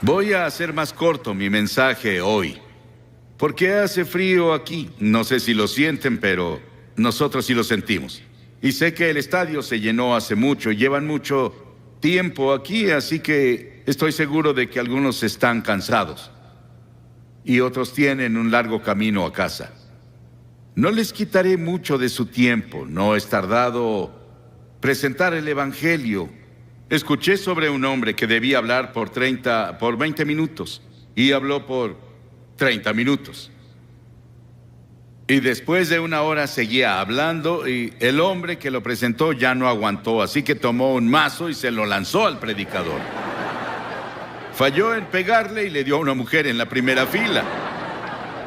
Voy a hacer más corto mi mensaje hoy, porque hace frío aquí. No sé si lo sienten, pero nosotros sí lo sentimos. Y sé que el estadio se llenó hace mucho y llevan mucho tiempo aquí, así que estoy seguro de que algunos están cansados y otros tienen un largo camino a casa. No les quitaré mucho de su tiempo. No es tardado presentar el Evangelio. Escuché sobre un hombre que debía hablar por 20 minutos y habló por 30 minutos. Y después de una hora seguía hablando y el hombre que lo presentó ya no aguantó, así que tomó un mazo y se lo lanzó al predicador. Falló en pegarle y le dio a una mujer en la primera fila.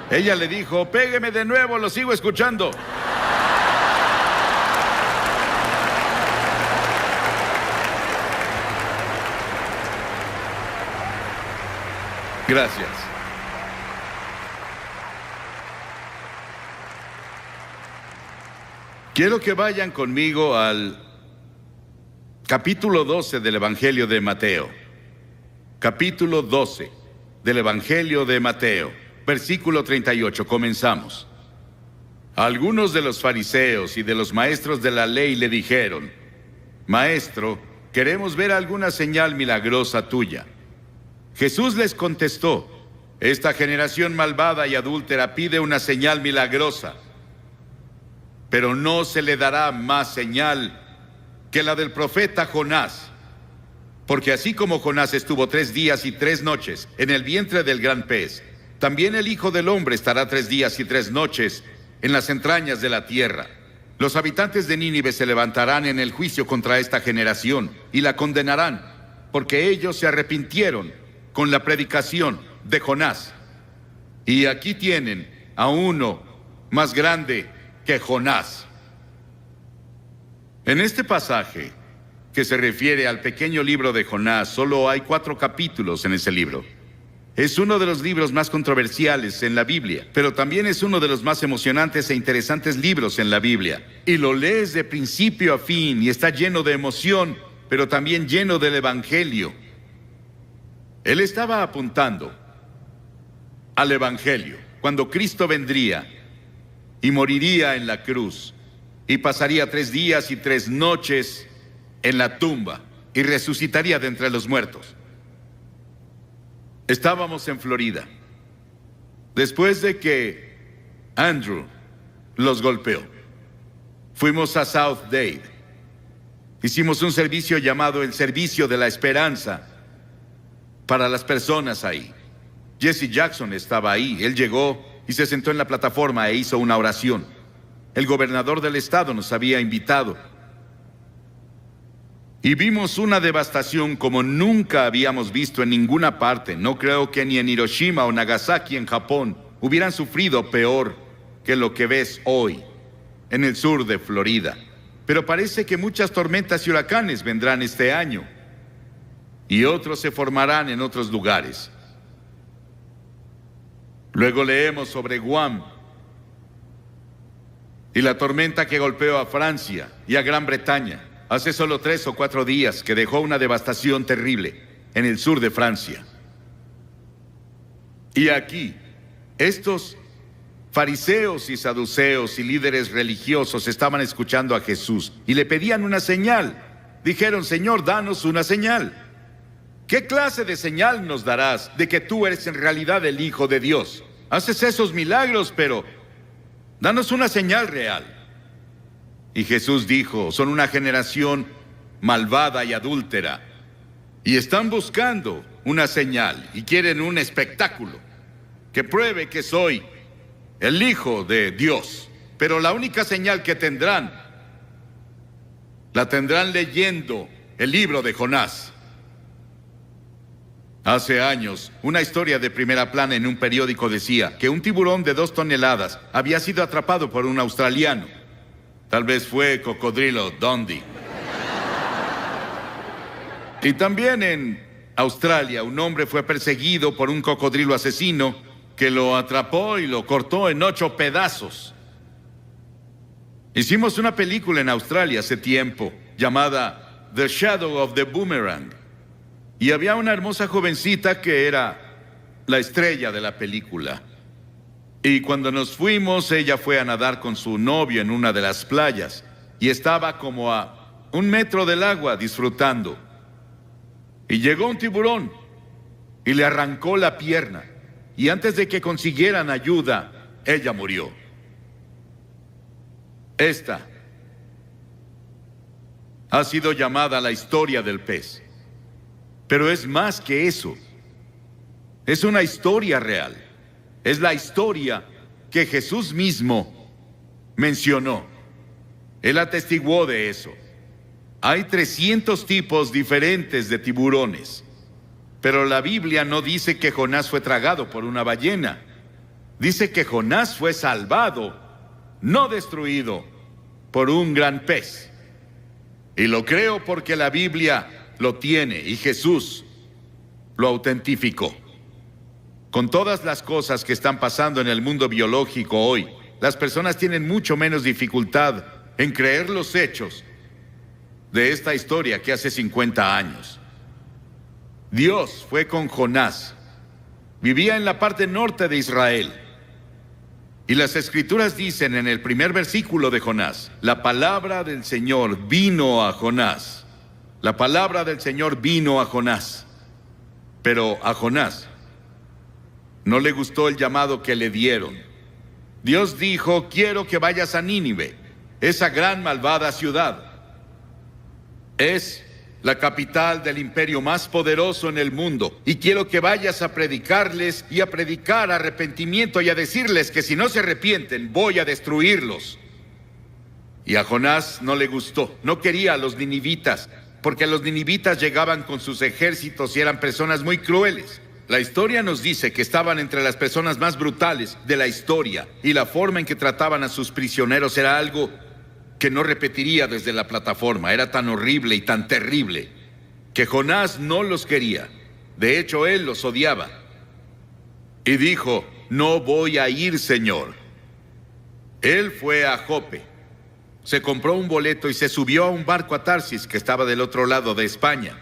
Ella le dijo: "Pégueme de nuevo, lo sigo escuchando". Gracias. Quiero que vayan conmigo al capítulo 12 del Evangelio de Mateo. Capítulo 12 del Evangelio de Mateo, versículo 38. Comenzamos. Algunos de los fariseos y de los maestros de la ley le dijeron: "Maestro, queremos ver alguna señal milagrosa tuya". Jesús les contestó: "Esta generación malvada y adúltera pide una señal milagrosa, pero no se le dará más señal que la del profeta Jonás. Porque así como Jonás estuvo 3 días y 3 noches en el vientre del gran pez, también el Hijo del Hombre estará 3 días y 3 noches en las entrañas de la tierra. Los habitantes de Nínive se levantarán en el juicio contra esta generación y la condenarán, porque ellos se arrepintieron con la predicación de Jonás. Y aquí tienen a uno más grande que Jonás". En este pasaje, que se refiere al pequeño libro de Jonás, solo hay 4 capítulos en ese libro. Es uno de los libros más controversiales en la Biblia, pero también es uno de los más emocionantes e interesantes libros en la Biblia. Y lo lees de principio a fin y está lleno de emoción, pero también lleno del Evangelio. Él estaba apuntando al Evangelio, cuando Cristo vendría y moriría en la cruz y pasaría 3 días y 3 noches en la tumba y resucitaría de entre los muertos. Estábamos en Florida después de que Andrew los golpeó. Fuimos a South Dade. Hicimos un servicio llamado el Servicio de la Esperanza para las personas ahí. Jesse Jackson estaba ahí. Él llegó y se sentó en la plataforma e hizo una oración. El gobernador del estado nos había invitado. Y vimos una devastación como nunca habíamos visto en ninguna parte. No creo que ni en Hiroshima o Nagasaki en Japón hubieran sufrido peor que lo que ves hoy en el sur de Florida. Pero parece que muchas tormentas y huracanes vendrán este año, y otros se formarán en otros lugares. Luego leemos sobre Guam y la tormenta que golpeó a Francia y a Gran Bretaña hace solo 3 o 4 días, que dejó una devastación terrible en el sur de Francia. Y aquí, estos fariseos y saduceos y líderes religiosos estaban escuchando a Jesús y le pedían una señal. Dijeron: "Señor, danos una señal. ¿Qué clase de señal nos darás de que tú eres en realidad el Hijo de Dios? Haces esos milagros, pero danos una señal real". Y Jesús dijo: "Son una generación malvada y adúltera, y están buscando una señal y quieren un espectáculo que pruebe que soy el Hijo de Dios. Pero la única señal que tendrán, la tendrán leyendo el libro de Jonás". Hace años, una historia de primera plana en un periódico decía que un tiburón de 2 toneladas había sido atrapado por un australiano. Tal vez fue Cocodrilo Dundee. Y también en Australia, un hombre fue perseguido por un cocodrilo asesino que lo atrapó y lo cortó en 8 pedazos. Hicimos una película en Australia hace tiempo llamada The Shadow of the Boomerang. Y había una hermosa jovencita que era la estrella de la película. Y cuando nos fuimos, ella fue a nadar con su novio en una de las playas. Y estaba como a 1 metro del agua disfrutando. Y llegó un tiburón y le arrancó la pierna. Y antes de que consiguieran ayuda, ella murió. Esta ha sido llamada la historia del pez. Pero es más que eso. Es una historia real. Es la historia que Jesús mismo mencionó. Él atestiguó de eso. Hay 300 tipos diferentes de tiburones. Pero la Biblia no dice que Jonás fue tragado por una ballena. Dice que Jonás fue salvado, no destruido, por un gran pez. Y lo creo porque la Biblia lo tiene y Jesús lo autentificó. Con todas las cosas que están pasando en el mundo biológico hoy, las personas tienen mucho menos dificultad en creer los hechos de esta historia que hace 50 años. Dios fue con Jonás. Vivía en la parte norte de Israel. Y las Escrituras dicen en el primer versículo de Jonás, la palabra del Señor vino a Jonás. La palabra del Señor vino a Jonás. Pero a Jonás no le gustó el llamado que le dieron. Dios dijo, quiero que vayas a Nínive, esa gran malvada ciudad. Es la capital del imperio más poderoso en el mundo. Y quiero que vayas a predicarles y a predicar arrepentimiento y a decirles que si no se arrepienten, voy a destruirlos. Y a Jonás no le gustó, no quería a los ninivitas, porque los ninivitas llegaban con sus ejércitos y eran personas muy crueles. La historia nos dice que estaban entre las personas más brutales de la historia, y la forma en que trataban a sus prisioneros era algo que no repetiría desde la plataforma. Era tan horrible y tan terrible que Jonás no los quería. De hecho, él los odiaba. Y dijo, no voy a ir, Señor. Él fue a Jope, se compró un boleto y se subió a un barco a Tarsis, que estaba del otro lado de España.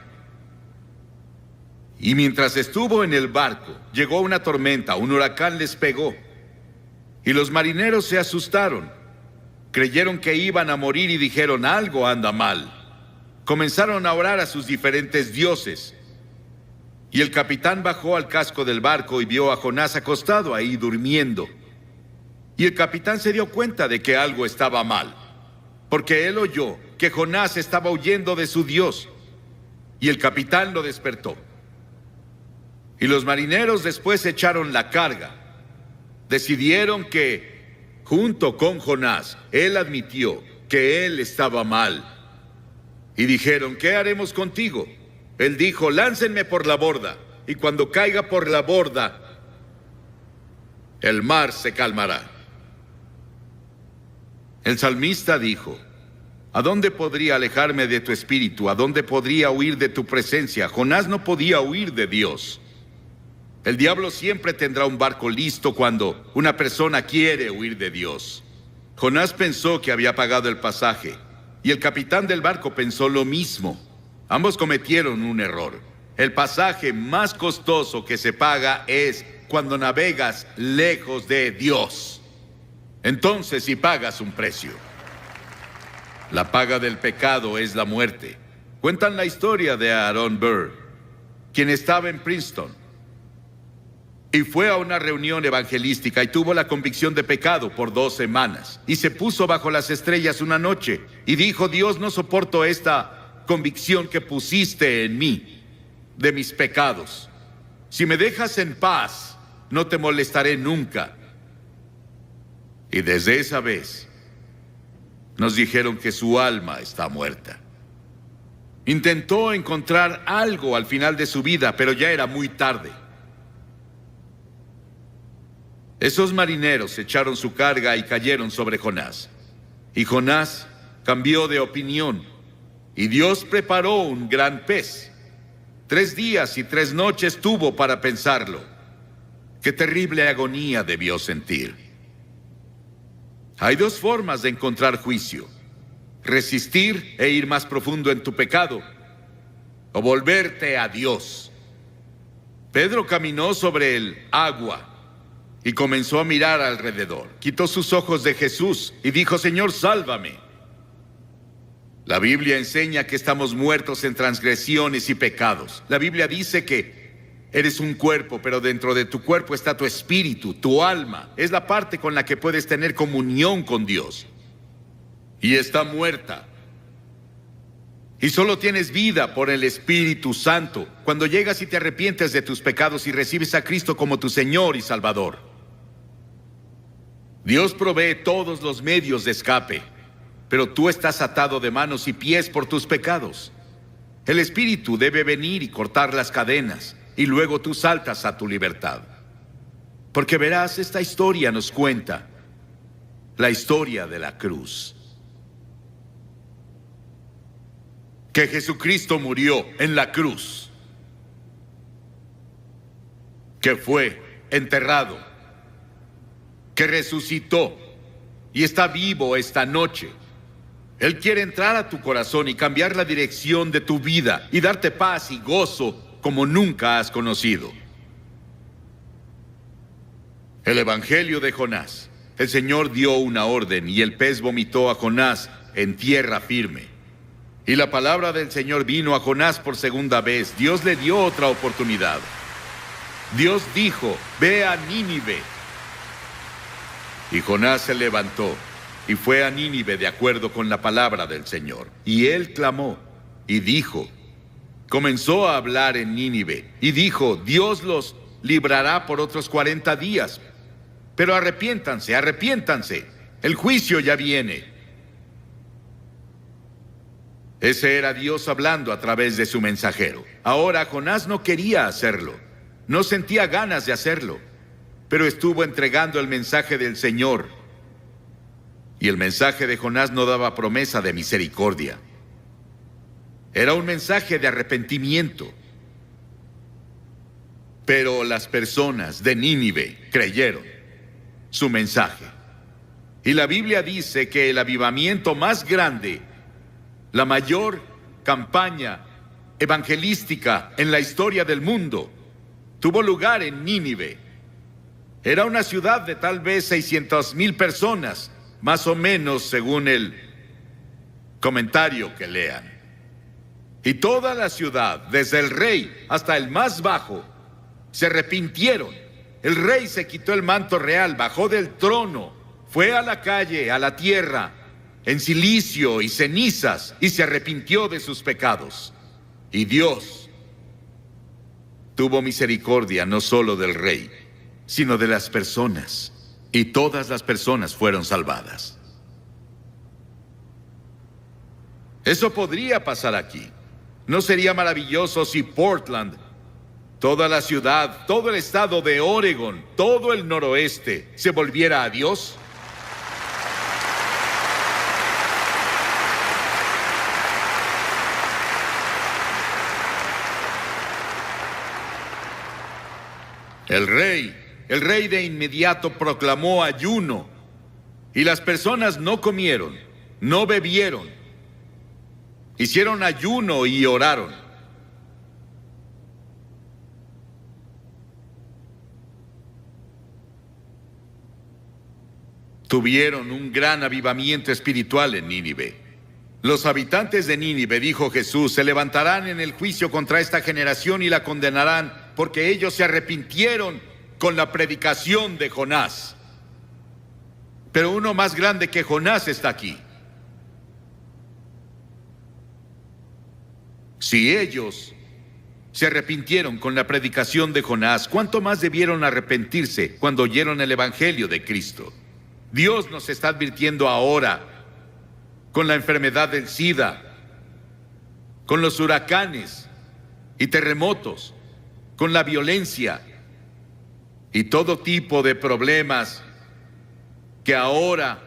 Y mientras estuvo en el barco, llegó una tormenta, un huracán les pegó. Y los marineros se asustaron. Creyeron que iban a morir y dijeron, algo anda mal. Comenzaron a orar a sus diferentes dioses. Y el capitán bajó al casco del barco y vio a Jonás acostado ahí durmiendo. Y el capitán se dio cuenta de que algo estaba mal, porque él oyó que Jonás estaba huyendo de su Dios. Y el capitán lo despertó. Y los marineros después echaron la carga. Decidieron que, junto con Jonás, él admitió que él estaba mal. Y dijeron, ¿qué haremos contigo? Él dijo, láncenme por la borda, y cuando caiga por la borda, el mar se calmará. El salmista dijo, ¿a dónde podría alejarme de tu espíritu? ¿A dónde podría huir de tu presencia? Jonás no podía huir de Dios. El diablo siempre tendrá un barco listo cuando una persona quiere huir de Dios. Jonás pensó que había pagado el pasaje, y el capitán del barco pensó lo mismo. Ambos cometieron un error. El pasaje más costoso que se paga es cuando navegas lejos de Dios. Entonces sí pagas un precio. La paga del pecado es la muerte. Cuentan la historia de Aaron Burr, quien estaba en Princeton y fue a una reunión evangelística y tuvo la convicción de pecado por 2 semanas. Y se puso bajo las estrellas una noche y dijo, Dios, no soporto esta convicción que pusiste en mí de mis pecados. Si me dejas en paz, no te molestaré nunca. Y desde esa vez nos dijeron que su alma está muerta. Intentó encontrar algo al final de su vida, pero ya era muy tarde. Esos marineros echaron su carga y cayeron sobre Jonás. Y Jonás cambió de opinión, y Dios preparó un gran pez. 3 días y 3 noches tuvo para pensarlo. Qué terrible agonía debió sentir. Hay 2 formas de encontrar juicio: resistir e ir más profundo en tu pecado, o volverte a Dios. Pedro caminó sobre el agua y comenzó a mirar alrededor. Quitó sus ojos de Jesús y dijo: Señor, sálvame. La Biblia enseña que estamos muertos en transgresiones y pecados. La Biblia dice que eres un cuerpo, pero dentro de tu cuerpo está tu espíritu, tu alma. Es la parte con la que puedes tener comunión con Dios. Y está muerta. Y solo tienes vida por el Espíritu Santo cuando llegas y te arrepientes de tus pecados y recibes a Cristo como tu Señor y Salvador. Dios provee todos los medios de escape, pero tú estás atado de manos y pies por tus pecados. El Espíritu debe venir y cortar las cadenas, y luego tú saltas a tu libertad. Porque verás, esta historia nos cuenta la historia de la cruz. Que Jesucristo murió en la cruz, que fue enterrado, que resucitó y está vivo esta noche. Él quiere entrar a tu corazón y cambiar la dirección de tu vida y darte paz y gozo como nunca has conocido. El Evangelio de Jonás. El Señor dio una orden y el pez vomitó a Jonás en tierra firme. Y la palabra del Señor vino a Jonás por segunda vez. Dios le dio otra oportunidad. Dios dijo: ve a Nínive. Y Jonás se levantó y fue a Nínive de acuerdo con la palabra del Señor. Y él clamó y dijo, comenzó a hablar en Nínive y dijo: Dios los librará por otros 40 días. Pero arrepiéntanse, arrepiéntanse. El juicio ya viene. Ese era Dios hablando a través de su mensajero. Ahora Jonás no quería hacerlo. No sentía ganas de hacerlo. Pero estuvo entregando el mensaje del Señor. Y el mensaje de Jonás no daba promesa de misericordia. Era un mensaje de arrepentimiento. Pero las personas de Nínive creyeron su mensaje. Y la Biblia dice que el avivamiento más grande, la mayor campaña evangelística en la historia del mundo, tuvo lugar en Nínive. Era una ciudad de tal vez 600,000 personas, más o menos según el comentario que lean. Y toda la ciudad, desde el rey hasta el más bajo, se arrepintieron. El rey se quitó el manto real, bajó del trono, fue a la calle, a la tierra, en cilicio y cenizas, y se arrepintió de sus pecados. Y Dios tuvo misericordia no solo del rey, sino de las personas, y todas las personas fueron salvadas. Eso podría pasar aquí. ¿No sería maravilloso si Portland, toda la ciudad, todo el estado de Oregon, todo el noroeste, se volviera a Dios? El rey de inmediato proclamó ayuno, y las personas no comieron, no bebieron, hicieron ayuno y oraron. Tuvieron un gran avivamiento espiritual en Nínive. Los habitantes de Nínive, dijo Jesús, se levantarán en el juicio contra esta generación y la condenarán, porque ellos se arrepintieron con la predicación de Jonás. Pero uno más grande que Jonás está aquí. Si ellos se arrepintieron con la predicación de Jonás, ¿cuánto más debieron arrepentirse cuando oyeron el Evangelio de Cristo? Dios nos está advirtiendo ahora con la enfermedad del SIDA, con los huracanes y terremotos, con la violencia y todo tipo de problemas que ahora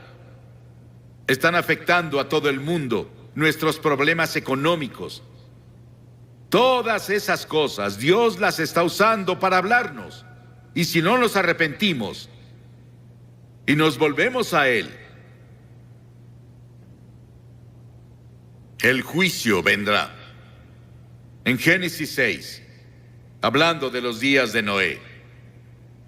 están afectando a todo el mundo, nuestros problemas económicos. Todas esas cosas Dios las está usando para hablarnos. Y si no nos arrepentimos y nos volvemos a Él, el juicio vendrá. En Génesis 6, hablando de los días de Noé,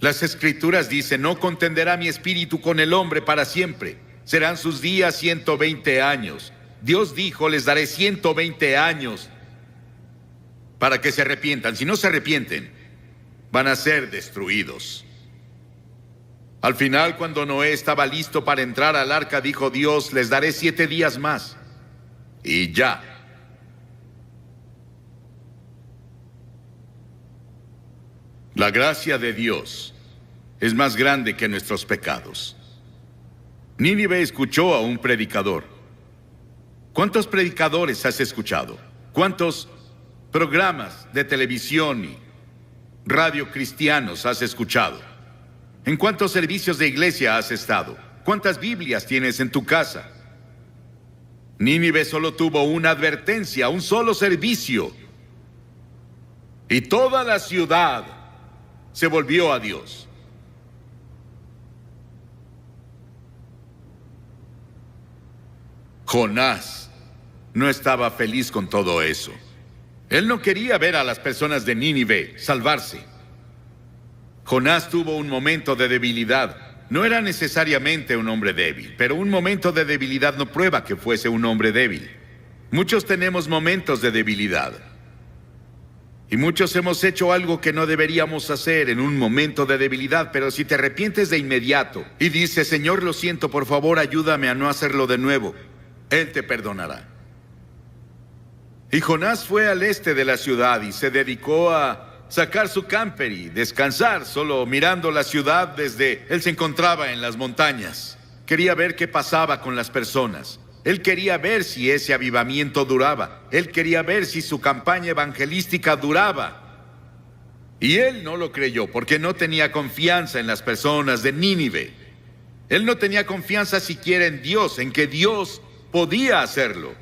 las Escrituras dicen: no contenderá mi espíritu con el hombre para siempre. Serán sus días 120 años. Dios dijo: les daré 120 años para que se arrepientan. Si no se arrepienten, van a ser destruidos. Al final, cuando Noé estaba listo para entrar al arca, dijo Dios: les daré 7 días más. Y ya. La gracia de Dios es más grande que nuestros pecados. Nínive escuchó a un predicador. ¿Cuántos predicadores has escuchado? ¿Cuántos programas de televisión y radio cristianos has escuchado? ¿En cuántos servicios de iglesia has estado? ¿Cuántas Biblias tienes en tu casa? Nínive solo tuvo una advertencia, un solo servicio. Y toda la ciudad se volvió a Dios. Jonás no estaba feliz con todo eso. Él no quería ver a las personas de Nínive salvarse. Jonás tuvo un momento de debilidad. No era necesariamente un hombre débil, pero un momento de debilidad no prueba que fuese un hombre débil. Muchos tenemos momentos de debilidad. Y muchos hemos hecho algo que no deberíamos hacer en un momento de debilidad, pero si te arrepientes de inmediato y dices: Señor, lo siento, por favor, ayúdame a no hacerlo de nuevo, Él te perdonará. Y Jonás fue al este de la ciudad y se dedicó a sacar su camper y descansar, solo mirando la ciudad desde... Él se encontraba en las montañas. Quería ver qué pasaba con las personas. Él quería ver si ese avivamiento duraba. Él quería ver si su campaña evangelística duraba. Y él no lo creyó porque no tenía confianza en las personas de Nínive. Él no tenía confianza siquiera en Dios, en que Dios podía hacerlo.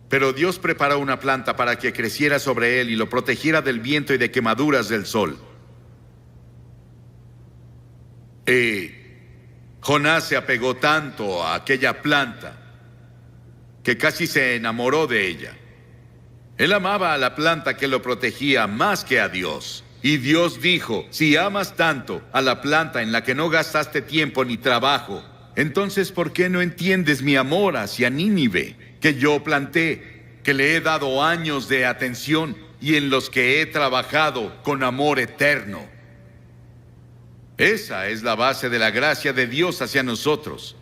Pero Dios preparó una planta para que creciera sobre él y lo protegiera del viento y de quemaduras del sol. Jonás se apegó tanto a aquella planta que casi se enamoró de ella. Él amaba a la planta que lo protegía más que a Dios. Y Dios dijo: si amas tanto a la planta en la que no gastaste tiempo ni trabajo, entonces ¿por qué no entiendes mi amor hacia Nínive, que yo planté, que le he dado años de atención y en los que he trabajado con amor eterno? Esa es la base de la gracia de Dios hacia nosotros.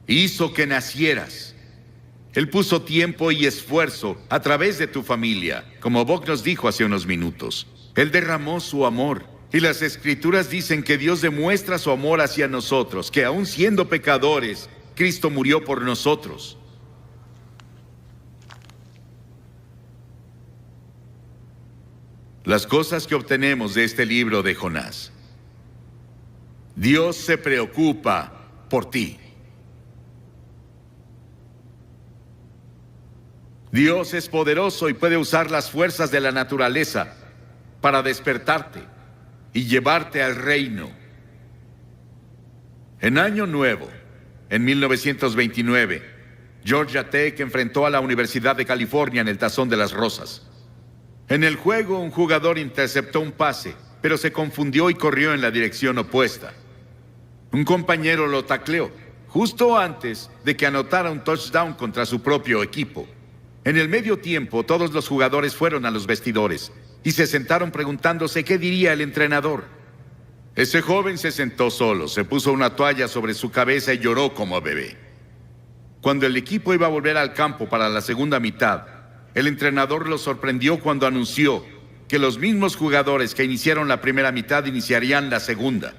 Hizo que nacieras. Él puso tiempo y esfuerzo a través de tu familia, como Bob nos dijo hace unos minutos. Él derramó su amor. Y las Escrituras dicen que Dios demuestra su amor hacia nosotros, que aun siendo pecadores, Cristo murió por nosotros. Las cosas que obtenemos de este libro de Jonás. Dios se preocupa por ti. Dios es poderoso y puede usar las fuerzas de la naturaleza para despertarte y llevarte al reino. En Año Nuevo, en 1929, Georgia Tech enfrentó a la Universidad de California en el Tazón de las Rosas. En el juego, un jugador interceptó un pase, pero se confundió y corrió en la dirección opuesta. Un compañero lo tacleó, justo antes de que anotara un touchdown contra su propio equipo. En el medio tiempo, todos los jugadores fueron a los vestidores y se sentaron preguntándose qué diría el entrenador. Ese joven se sentó solo, se puso una toalla sobre su cabeza y lloró como bebé. Cuando el equipo iba a volver al campo para la segunda mitad, el entrenador lo sorprendió cuando anunció que los mismos jugadores que iniciaron la primera mitad iniciarían la segunda.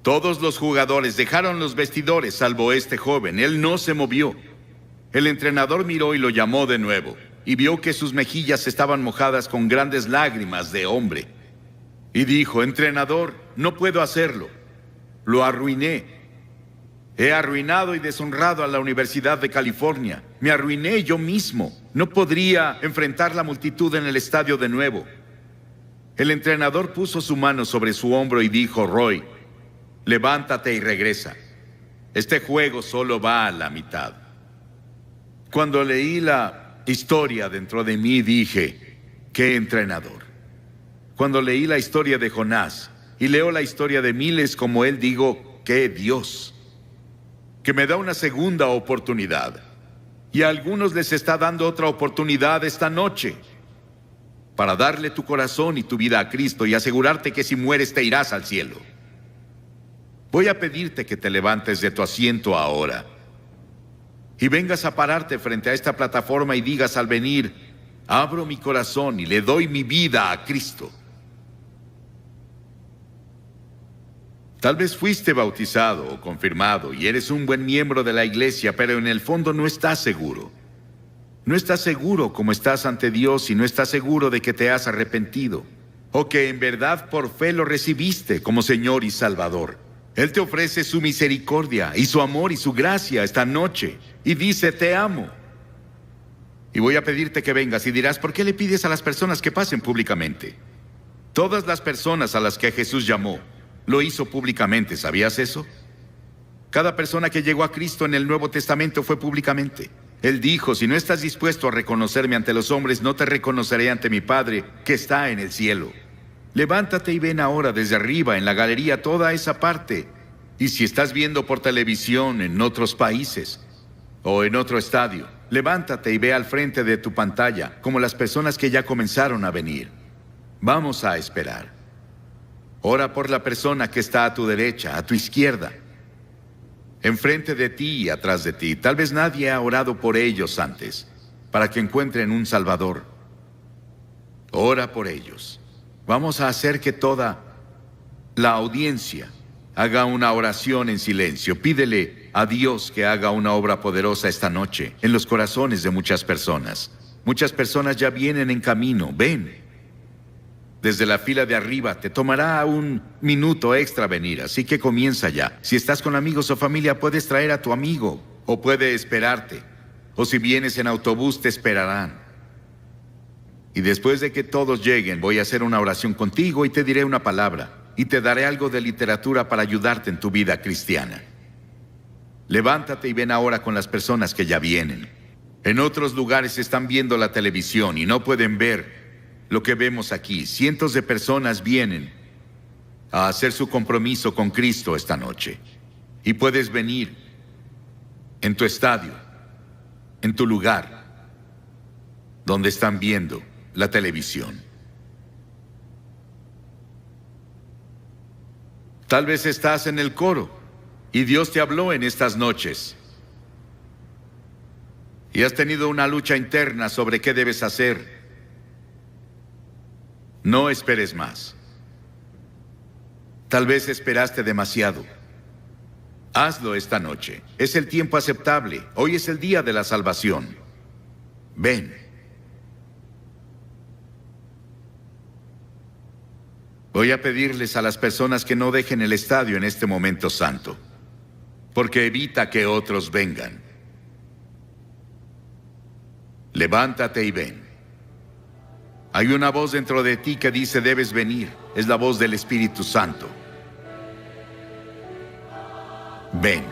Todos los jugadores dejaron los vestidores, salvo este joven. Él no se movió. El entrenador miró y lo llamó de nuevo, y vio que sus mejillas estaban mojadas con grandes lágrimas de hombre. Y dijo: entrenador, no puedo hacerlo. Lo arruiné. He arruinado y deshonrado a la Universidad de California. Me arruiné yo mismo. No podría enfrentar la multitud en el estadio de nuevo. El entrenador puso su mano sobre su hombro y dijo: Roy, levántate y regresa. Este juego solo va a la mitad. Cuando leí la historia dentro de mí dije, ¡qué entrenador! Cuando leí la historia de Jonás y leo la historia de miles como él, digo, ¡qué Dios! Que me da una segunda oportunidad. Y a algunos les está dando otra oportunidad esta noche para darle tu corazón y tu vida a Cristo y asegurarte que si mueres te irás al cielo. Voy a pedirte que te levantes de tu asiento ahora y vengas a pararte frente a esta plataforma y digas al venir, abro mi corazón y le doy mi vida a Cristo. Tal vez fuiste bautizado o confirmado y eres un buen miembro de la iglesia, pero en el fondo no estás seguro. No estás seguro como estás ante Dios y no estás seguro de que te has arrepentido o que en verdad por fe lo recibiste como Señor y Salvador. Él te ofrece su misericordia y su amor y su gracia esta noche y dice, te amo. Y voy a pedirte que vengas y dirás, ¿por qué le pides a las personas que pasen públicamente? Todas las personas a las que Jesús llamó, lo hizo públicamente, ¿sabías eso? Cada persona que llegó a Cristo en el Nuevo Testamento fue públicamente. Él dijo, si no estás dispuesto a reconocerme ante los hombres, no te reconoceré ante mi Padre que está en el cielo. Levántate y ven ahora desde arriba, en la galería, toda esa parte. Y si estás viendo por televisión en otros países o en otro estadio, levántate y ve al frente de tu pantalla, como las personas que ya comenzaron a venir. Vamos a esperar. Ora por la persona que está a tu derecha, a tu izquierda, enfrente de ti y atrás de ti. Tal vez nadie ha orado por ellos antes, para que encuentren un Salvador. Ora por ellos. Vamos a hacer que toda la audiencia haga una oración en silencio. Pídele a Dios que haga una obra poderosa esta noche en los corazones de muchas personas. Muchas personas ya vienen en camino. Ven. Desde la fila de arriba te tomará un minuto extra venir, así que comienza ya. Si estás con amigos o familia, puedes traer a tu amigo o puede esperarte. O si vienes en autobús, te esperarán. Y después de que todos lleguen, voy a hacer una oración contigo y te diré una palabra. Y te daré algo de literatura para ayudarte en tu vida cristiana. Levántate y ven ahora con las personas que ya vienen. En otros lugares están viendo la televisión y no pueden ver lo que vemos aquí. Cientos de personas vienen a hacer su compromiso con Cristo esta noche. Y puedes venir en tu estadio, en tu lugar, donde están viendo la televisión. Tal vez estás en el coro y Dios te habló en estas noches. Y has tenido una lucha interna sobre qué debes hacer. No esperes más. Tal vez esperaste demasiado. Hazlo esta noche. Es el tiempo aceptable. Hoy es el día de la salvación. Ven. Voy a pedirles a las personas que no dejen el estadio en este momento santo, porque evita que otros vengan. Levántate y ven. Hay una voz dentro de ti que dice debes venir. Es la voz del Espíritu Santo. Ven.